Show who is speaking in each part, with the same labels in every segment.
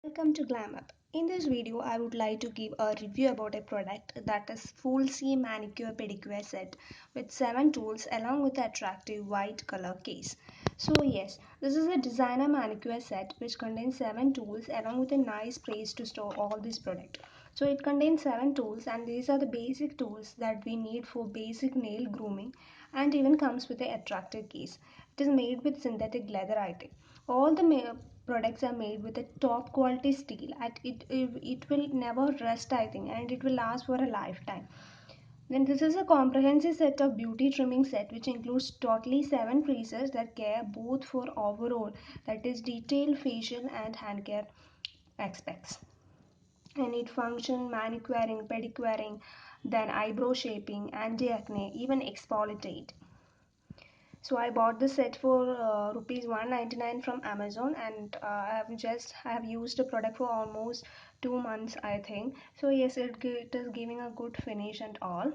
Speaker 1: Welcome to Glam Up. In this video, I would like to give a review about a product that is Foolzy Manicure Pedicure set with 7 tools along with the attractive white color case. So yes, this is a designer manicure set which contains 7 tools along with a nice place to store all this product. So it contains 7 tools and these are the basic tools that we need for basic nail grooming and even comes with an attractive case. It is made with synthetic leather item. All the products are made with a top quality steel and it will never rust, I think, and it will last for a lifetime. Then this is a comprehensive set of beauty trimming set which includes totally 7 pieces that care both for overall, that is detailed facial and hand care aspects. And it function manicuring, pedicuring, then eyebrow shaping, anti-acne, even exfoliate. So I bought the set for rupees 199 from Amazon, and I have used the product for almost 2 months, I think. So yes, it is giving a good finish and all.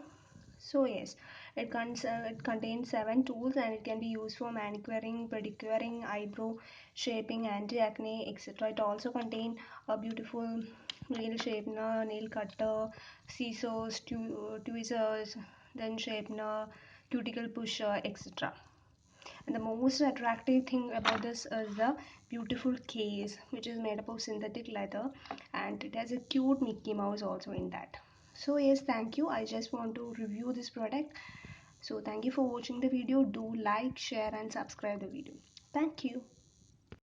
Speaker 1: So yes, it contains 7 tools and it can be used for manicuring, pedicuring, eyebrow shaping, anti-acne, etc. It also contains a beautiful nail shapener, nail cutter, scissors, tweezers, then shapener, cuticle pusher, etc. And the most attractive thing about this is the beautiful case which is made up of synthetic leather, and it has a cute Mickey Mouse also in that. So yes, thank you. I just want to review this product. So thank you for watching the video. Do like, share and subscribe the video. Thank you.